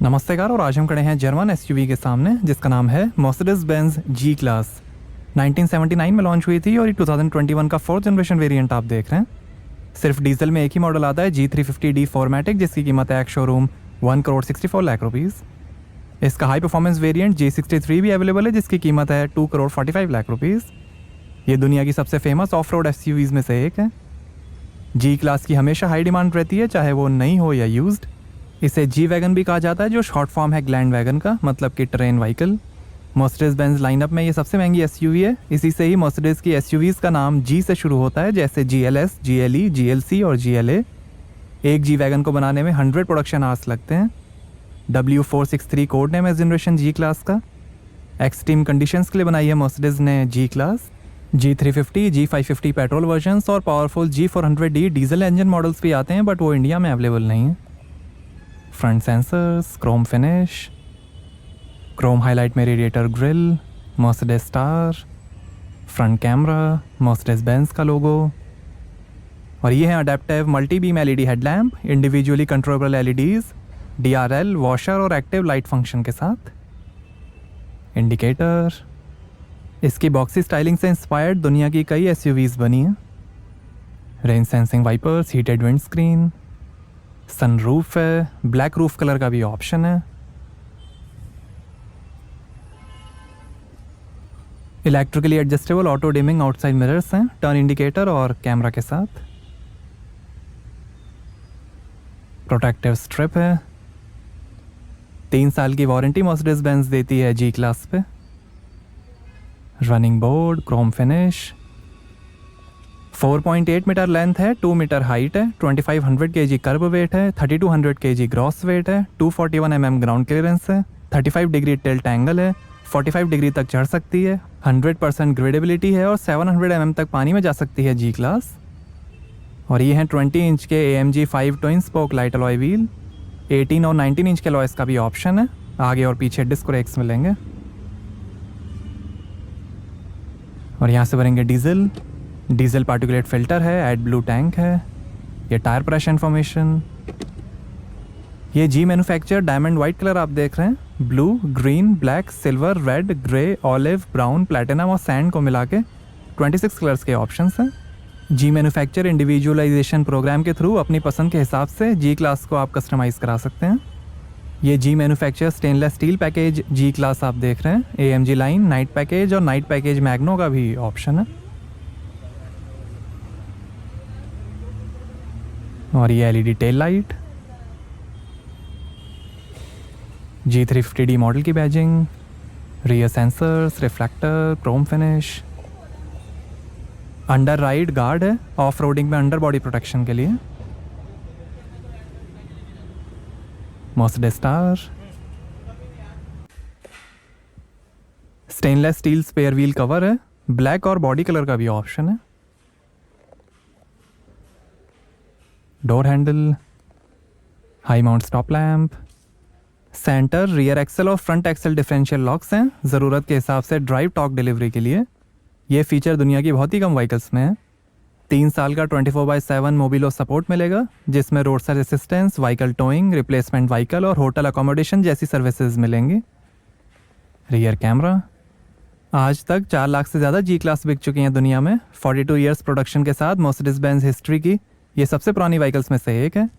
नमस्तेकार। और आज हम खड़े हैं जर्मन एसयूवी के सामने जिसका नाम है मर्सिडीज बेंज जी क्लास। 1979 में लॉन्च हुई थी और ये 2021 का 4th जनरेशन वेरिएंट आप देख रहे हैं। सिर्फ डीजल में एक ही मॉडल आता है G350D फॉर्मेटिक, जिसकी कीमत है शोरूम 1,64 लाख रुपीज़। इसका हाई परफॉर्मेंस वेरिएंट G63 भी अवेलेबल है जिसकी कीमत है 2,45 लाख रुपीज़। ये दुनिया की सबसे फेमस ऑफ रोड एसयूवीज़ में से एक है। जी क्लास की हमेशा हाई डिमांड रहती है, चाहे वो नई हो या यूज्ड। इसे जी वैगन भी कहा जाता है, जो शॉर्ट फॉर्म है ग्लैंड वैगन का, मतलब कि train vehicle. Mercedes Benz lineup में ये सबसे महंगी एसयूवी है। इसी से ही मर्सिडीज की एसयूवीज़ का नाम जी से शुरू होता है, जैसे GLS, GLE, GLC और GLA। एक जी वैगन को बनाने में 100 प्रोडक्शन आवर्स लगते हैं। W463 कोड नेम है जनरेशन जी क्लास का। एक्सट्रीम कंडीशंस के लिए बनाई है मर्सिडीज ने G class. G350, G550 petrol versions और powerful G400D diesel engine models भी आते हैं, बट वो इंडिया में अवेलेबल नहीं है। Front sensors, chrome finish, chrome highlight में radiator grille, Mercedes star, front camera, Mercedes Benz का लोगो। और ये है adaptive multi beam LED headlamp, individually controllable LEDs, DRL, washer और एक्टिव लाइट फंक्शन के साथ। इंडिकेटर। इसकी बॉक्सी स्टाइलिंग से इंस्पायर्ड दुनिया की कई एसयूवीज़ बनी हैं। Rain sensing wipers, heated windscreen, sunroof है, ब्लैक रूफ कलर का भी ऑप्शन है। Electrically adjustable auto dimming outside mirrors हैं, टर्न इंडिकेटर और कैमरा के साथ। प्रोटेक्टिव स्ट्रिप है। 3 साल की वारंटी मर्सिडीज बेंज देती है जी क्लास पे। Running board, chrome finish. 4.8 metre length है, 2 मीटर हाइट है, 2500 kg कर्ब वेट है, 3200 kg ग्रॉस वेट है, 241 mm ग्राउंड क्लियरेंस है, 35 डिग्री टिल्ट एंगल है, 45 डिग्री तक चढ़ सकती है, 100% ग्रेडेबिलिटी है और 700 mm तक पानी में जा सकती है जी क्लास। और ये हैं 20 इंच के AMG 5 twin spoke light alloy wheel. 18 और 19 इंच के अलॉयस का भी ऑप्शन है। आगे और पीछे डिस्क ब्रेक्स मिलेंगे। और यहाँ से भरेंगे डीजल पार्टिकुलेट फिल्टर है, एड ब्लू टैंक है। ये टायर प्रेशर इन्फॉर्मेशन। ये G manufacture diamond white colour आप देख रहे हैं। Blue, green, black, silver, red, grey, olive, brown, platinum और सैंड को मिला के 26 कलर्स के ऑप्शंस हैं। जी मैन्युफैक्चर इंडिविजुअलाइजेशन प्रोग्राम के थ्रू अपनी पसंद के हिसाब से जी क्लास को आप कस्टमाइज़ करा सकते हैं। ये G manufacture stainless steel package G class आप देख रहे हैं। AMG लाइन, नाइट पैकेज और नाइट पैकेज मैग्नो का भी ऑप्शन है। और ये LED tail light. G350D model की badging, rear sensors, reflector, chrome finish. Under ride guard है, ऑफ रोडिंग में अंडर बॉडी प्रोटेक्शन के लिए। Mercedes star. Stainless steel spare wheel cover है, ब्लैक और बॉडी कलर का भी ऑप्शन है। Door handle, high mount stop lamp, centre, rear Excel और फ्रंट एक्सेल डिफरेंशियल लॉक्स हैं, ज़रूरत के हिसाब से ड्राइव टॉर्क डिलीवरी के लिए। ये फीचर दुनिया की बहुत ही कम व्हीकल्स में है। 3 साल का 24/7 मोबिलो सपोर्ट मिलेगा, जिसमें road side assistance, vehicle towing, replacement vehicle और होटल अकोमोडेशन जैसी सर्विसेज मिलेंगी। Rear camera. आज तक 4 लाख से ज़्यादा जी क्लास बिक चुकी हैं दुनिया में। 42 ईयर्स प्रोडक्शन के साथ मर्सिडीज बेंज हिस्ट्री की ये सबसे पुरानी व्हीकल्स में से एक है।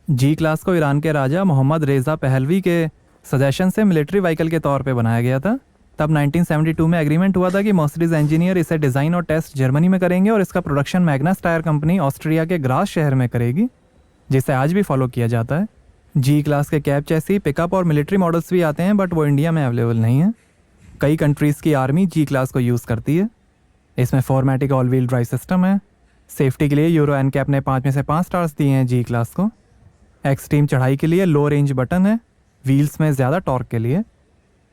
जी क्लास को ईरान के राजा मोहम्मद रेज़ा पहलवी के सजेशन से मिलिट्री व्हीकल के तौर पे बनाया गया था। तब 1972 में एग्रीमेंट हुआ था कि मर्सिडीज इंजीनियर इसे डिज़ाइन और टेस्ट जर्मनी में करेंगे और इसका production Magnus tyre company Austria के ग्रास शहर में करेगी, जिसे आज भी फॉलो किया जाता है। जी क्लास के कैब चैसी, पिकअप और मिलिट्री मॉडल्स भी आते हैं, बट वो इंडिया में अवेलेबल नहीं है। कई कंट्रीज़ की आर्मी जी क्लास को यूज़ करती है। इसमें फॉर्मेटिक ऑल व्हील ड्राइव सिस्टम है। सेफ्टी के लिए यूरो NCAP ने 5 में से 5 स्टार्स दिए हैं जी क्लास को। एक्सट्रीम चढ़ाई के लिए लो रेंज बटन है, व्हील्स में ज़्यादा टॉर्क के लिए।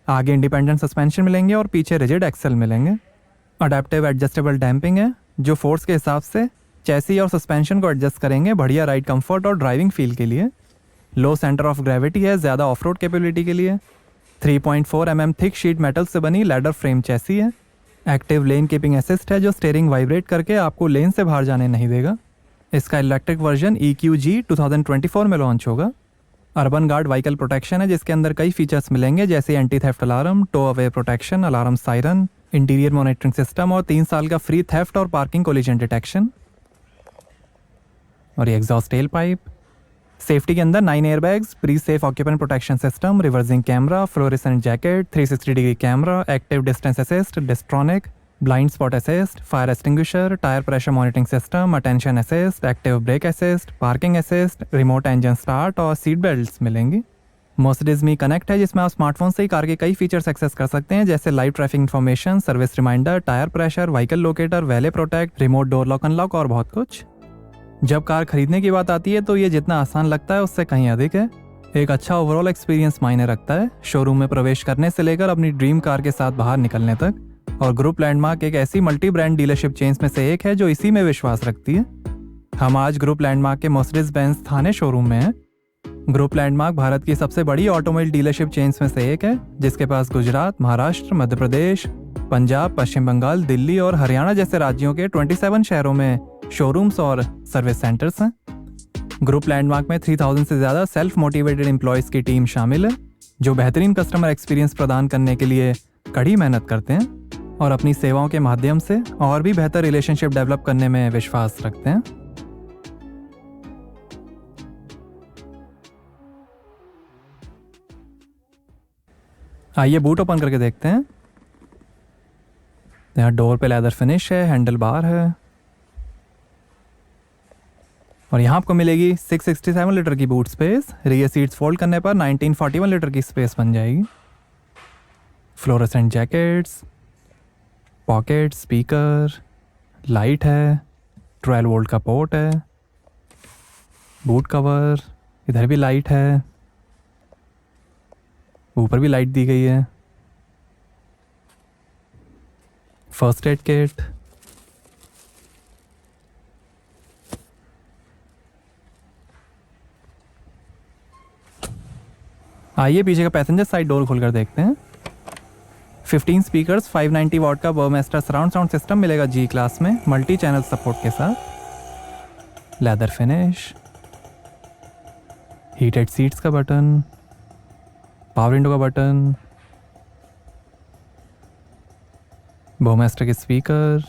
आगे इंडिपेंडेंट सस्पेंशन मिलेंगे और पीछे रिजिड एक्सेल मिलेंगे। अडेप्टिव एडजस्टेबल डैम्पिंग है, जो फोर्स के हिसाब से चैसी और सस्पेंशन को एडजस्ट करेंगे, बढ़िया राइड कंफर्ट और ड्राइविंग फील के लिए। लो सेंटर ऑफ ग्रेविटी है, ज़्यादा ऑफ रोड कैपेबिलिटी के लिए। 3.4 mm थिक शीट मेटल से बनी लैडर फ्रेम चैसी है। एक्टिव लेन कीपिंग असिस्ट है, जो स्टीयरिंग वाइब्रेट करके आपको लेन से बाहर जाने नहीं देगा। इसका इलेक्ट्रिक वर्जन EQG 2024 में लॉन्च होगा। अर्बन गार्ड व्हीकल प्रोटेक्शन है जिसके अंदर कई फीचर्स मिलेंगे जैसे anti theft alarm, tow away protection, alarm siren, interior monitoring system और 3 साल का फ्री थेफ्ट और पार्किंग कोलिजन डिटेक्शन। और ये एग्जॉस्ट टेल पाइप। सेफ्टी के अंदर 9 airbags, pre safe occupant protection system, reversing camera, fluorescent jacket, 360 degree camera, active distance assist, Distronic, blind spot assist, fire extinguisher, tyre pressure monitoring system, attention assist, active brake assist, parking assist, remote engine start और seat belts मिलेंगी। Mercedes me connect है जिसमें आप smartphone से ही car के कई features access कर सकते हैं जैसे live traffic information, service reminder, tyre pressure, vehicle locator, valet protect, remote door lock unlock और बहुत कुछ। जब कार खरीदने की बात आती है तो ये जितना आसान लगता है उससे कहीं अधिक है। एक अच्छा ओवरऑल एक्सपीरियंस मायने रखता है, शोरूम में प्रवेश करने से लेकर अपनी ड्रीम कार के साथ बाहर निकलने तक। और ग्रुप लैंडमार्क एक ऐसी मल्टी ब्रांड डीलरशिप चेन्स में से एक है जो इसी में विश्वास रखती है। हम आज ग्रुप लैंडमार्क के मर्सिडीज बेंज थाने शोरूम में हैं। ग्रुप लैंडमार्क भारत की सबसे बड़ी ऑटोमोबाइल डीलरशिप चेन्स में से एक है जिसके पास गुजरात, महाराष्ट्र, मध्य प्रदेश, पंजाब, पश्चिम बंगाल, दिल्ली और हरियाणा जैसे राज्यों के 27 शहरों में शोरूम्स और सर्विस सेंटर्स हैं। ग्रुप लैंडमार्क में 3000 से ज़्यादा सेल्फ मोटिवेटेड एम्प्लॉयज़ की टीम शामिल है जो बेहतरीन कस्टमर एक्सपीरियंस प्रदान करने के लिए कड़ी मेहनत करते हैं और अपनी सेवाओं के माध्यम से और भी बेहतर रिलेशनशिप डेवलप करने में विश्वास रखते हैं। आइए बूट ओपन करके देखते हैं। यहाँ डोर पे लेदर फिनिश है, हैंडल बार है और यहाँ आपको मिलेगी 667 लीटर की boot space. Rear seats fold करने पर 1941 लीटर की स्पेस बन जाएगी। Fluorescent jackets, pocket, speaker, light है, 12 वोल्ट का पोर्ट है, बूट कवर, इधर भी लाइट है, ऊपर भी लाइट दी गई है। फर्स्ट एड किट, आइए पीछे का पैसेंजर साइड डोर खोलकर देखते हैं। 15 स्पीकर्स, 590 वॉट का बर्मेस्टर सराउंड साउंड सिस्टम मिलेगा जी क्लास में मल्टी चैनल सपोर्ट के साथ। लेदर फिनिश, हीटेड सीट्स का बटन, पावर विंडो का बटन, बर्मेस्टर के स्पीकर,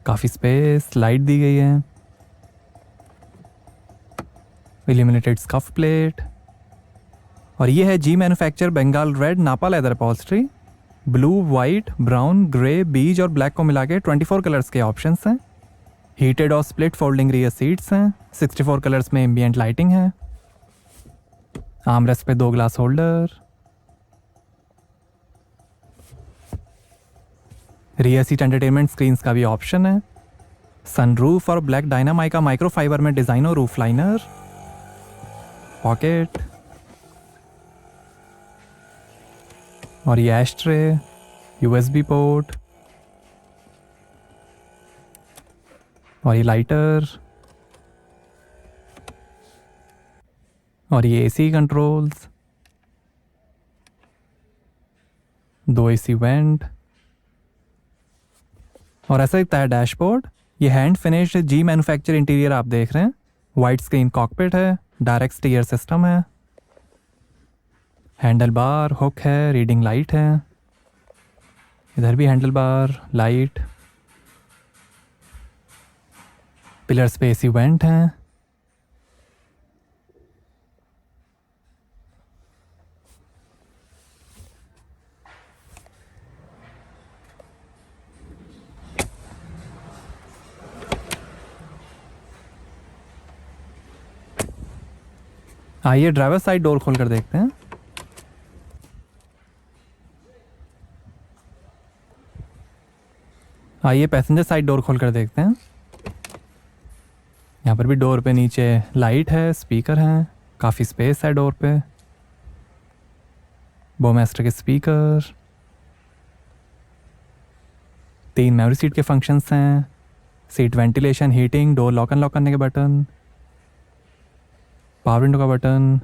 काफ़ी स्पेस, लाइट दी गई है, इल्यूमिनेटेड स्कफ प्लेट और ये है जी मैन्युफैक्चर बंगाल रेड नापा leather upholstery. Blue, white, brown, grey, बीज और ब्लैक को मिला के 24 कलर्स के ऑप्शंस हैं। हीटेड और स्प्लिट फोल्डिंग रियर सीट्स हैं। 64 कलर्स में एम्बियंट लाइटिंग है। आर्मरेस्ट पे 2 glass holder, rear seat entertainment screens का भी ऑप्शन है। सनरूफ और ब्लैक डायनामाइका माइक्रोफाइबर में डिजाइन और रूफ लाइनर, पॉकेट और ये एस्ट्रे, यूएसबी पोर्ट और ये लाइटर और ये एसी कंट्रोल्स, 2 एसी वेंट और ऐसा दिखता है डैशबोर्ड। ये हैंड फिनिश्ड जी मैन्युफैक्चर इंटीरियर आप देख रहे हैं। वाइट स्क्रीन कॉकपिट है, डायरेक्ट स्टीयर सिस्टम है, हैंडल बार, हुक है, रीडिंग लाइट है, इधर भी हैंडल बार, लाइट, पिलर्स पे एसी वेंट हैं। आइए ड्राइवर साइड डोर खोलकर देखते हैं। आइए पैसेंजर साइड डोर खोलकर देखते हैं। यहाँ पर भी डोर पे नीचे लाइट है, स्पीकर हैं, काफ़ी स्पेस है डोर पे, बर्मेस्टर के स्पीकर, 3 मेमोरी सीट के फंक्शंस हैं, seat ventilation, heating, door lock unlock करने के बटन, पावर विंडो का button,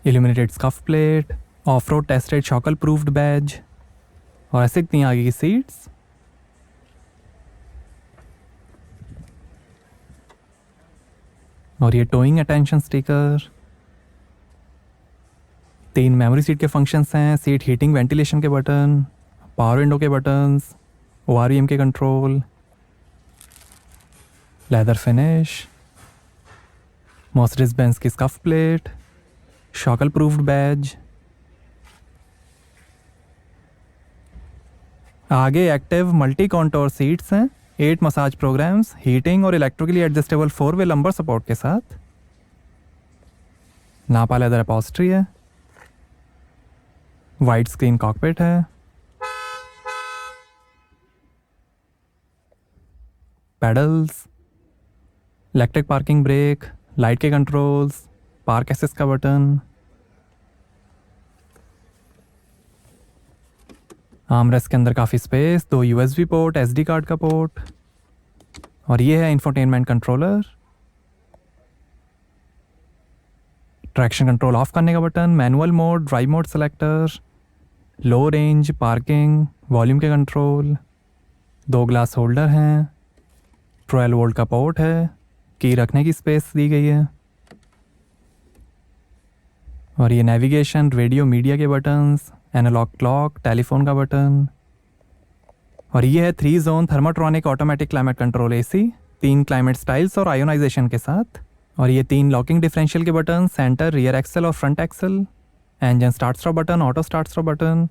illuminated scuff plate, off road tested Schockl proofed badge और ऐसे इतनी आगे की सीट्स। और ये towing attention sticker. 3 memory seat के फंक्शंस हैं, सीट हीटिंग वेंटिलेशन के बटन, पावर विंडो के बटन्स, ORVM के control, leather finish, Mercedes Benz की स्कफ प्लेट, शॉकल प्रूफ्ड बैज। आगे एक्टिव मल्टी कॉन्टोर सीट्स हैं, 8 मसाज प्रोग्राम्स, हीटिंग और इलेक्ट्रिकली एडजस्टेबल 4-वे लंबर सपोर्ट के साथ। नापा लेदर अपॉस्ट्री है, वाइड स्क्रीन कॉकपिट है, pedals, electric parking brake, light के कंट्रोल्स, पार्क एसेस का बटन, आर्मरेस्ट के अंदर काफ़ी space, 2 USB port, SD card का पोर्ट, और ये है infotainment controller, traction control of करने का button, manual mode, drive mode selector, लो रेंज, पार्किंग, वॉल्यूम के कंट्रोल, 2 ग्लास होल्डर हैं, 12 वोल्ट का पोर्ट है, की रखने की स्पेस दी गई है, और ये नेविगेशन, रेडियो, मीडिया के बटन्स, एनालॉग क्लॉक, टेलीफोन का बटन, और ये है 3 zone thermotronic automatic climate control AC, 3 climate styles और आयोनाइजेशन के साथ, और ये 3 लॉकिंग डिफरेंशियल के बटन, सेंटर, रियर एक्सल और front axle, engine start stop button, auto start stop button,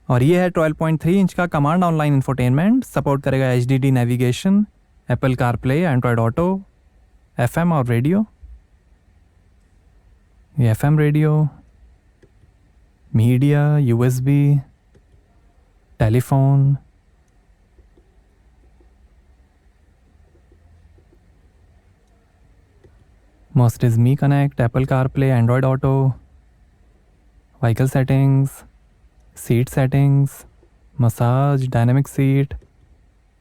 और ये है 12.3 इंच का कमांड ऑनलाइन इंफोटेनमेंट, सपोर्ट करेगा HDD navigation, Apple CarPlay, Android auto, FM और रेडियो। ये FM radio, media, USB, telephone, Mercedes me connect, Apple CarPlay, Android auto, vehicle settings, seat settings, massage, dynamic seat,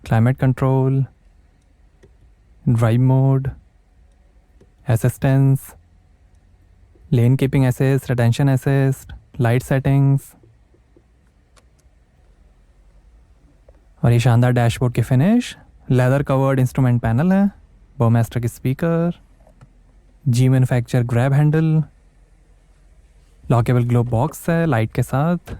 climate control, drive mode, assistance, lane keeping assist, retention assist, light settings, और ये शानदार dashboard की finish, leather covered instrument panel है, Burmester की speaker, G manufacture grab handle, lockable glove box है light के साथ,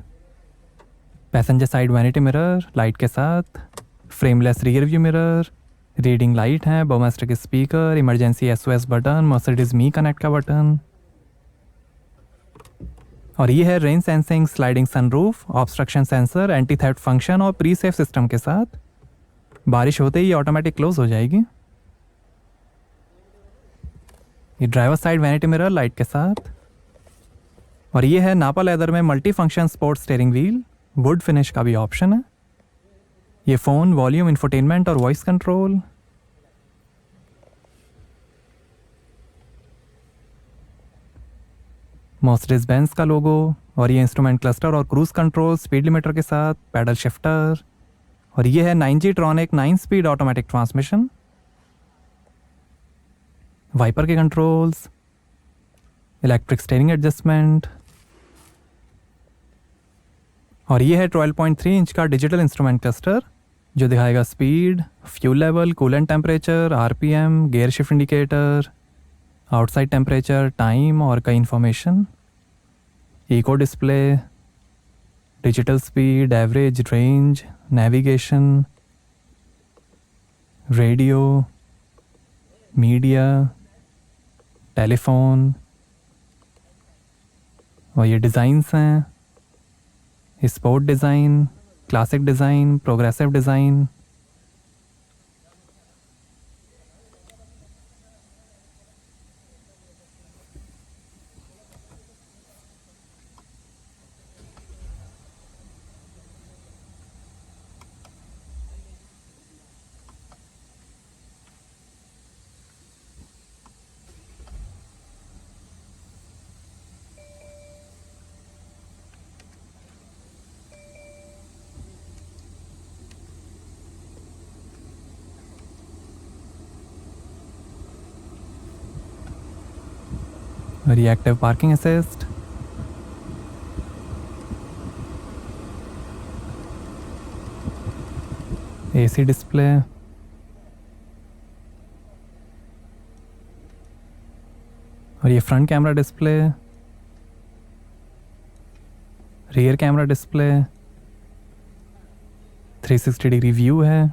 passenger side vanity mirror light के साथ, frameless rear view mirror, reading light है, बर्मेस्टर की speaker, emergency SOS button, Mercedes me connect का बटन, और ये है rain sensing, sliding sunroof, obstruction sensor, anti theft function और प्री सेफ सिस्टम के साथ। बारिश होते ही ऑटोमेटिक क्लोज हो जाएगी। ये driver side vanity mirror light के साथ, और ये है नापा लेदर में multi function sport steering wheel, wood finish का भी ऑप्शन है। ये फ़ोन, वॉल्यूम, इंफोटेनमेंट और वॉइस कंट्रोल, मर्सिडीज बेंज का लोगो, और ये इंस्ट्रूमेंट क्लस्टर और क्रूज कंट्रोल, स्पीड लिमिटर के साथ, पैडल शिफ्टर, और ये है 9G tronic 9 speed automatic transmission, wiper के कंट्रोल्स, इलेक्ट्रिक स्टीयरिंग एडजस्टमेंट, और ये है 12.3 इंच का डिजिटल इंस्ट्रूमेंट क्लस्टर जो दिखाएगा speed, fuel level, coolant temperature, RPM, gear shift indicator, outside temperature, time और कई information, eco display, digital speed, average, range, navigation, radio, media, telephone, और ये डिज़ाइंस हैं, sport design, classic design, progressive design, reactive parking assist, AC display, और ये front camera display, rear camera display, 360 degree view है।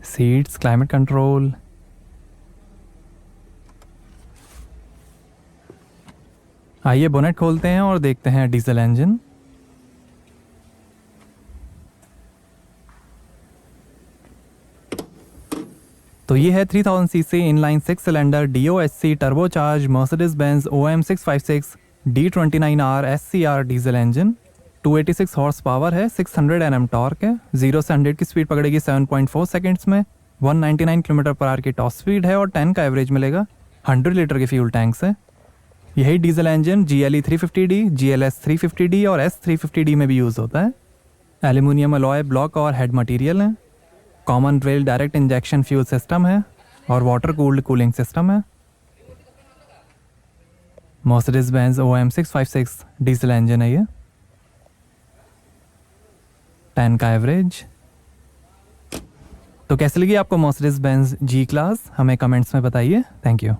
Seats, climate control. आइए bonnet खोलते हैं और देखते हैं डीजल इंजन। तो ये है 3000 CC inline 6 cylinder DOHC turbocharge Mercedes Benz OM656 D29R SCR diesel engine. 286 horse power है, 600 Nm टॉर्क है। 0 से 100 की स्पीड पकड़ेगी 7.4 सेकेंड्स में। 199 किलोमीटर पर आवर की टॉप स्पीड है और 10 का एवरेज मिलेगा। 100 लीटर के फ्यूल टैंक से। यही diesel engine GLE 350D, GLS 350D और S 350D में भी यूज़ होता है। एल्यूमिनियम अलॉय ब्लॉक और हेड मटेरियल है। Common rail direct injection fuel system है और वाटर कूल्ड कूलिंग सिस्टम है। Mercedes Benz OM656 diesel engine है ये। 10 का एवरेज। तो कैसे लगी आपको मर्सिडीज बेंज G क्लास? हमें कमेंट्स में बताइए। Thank you.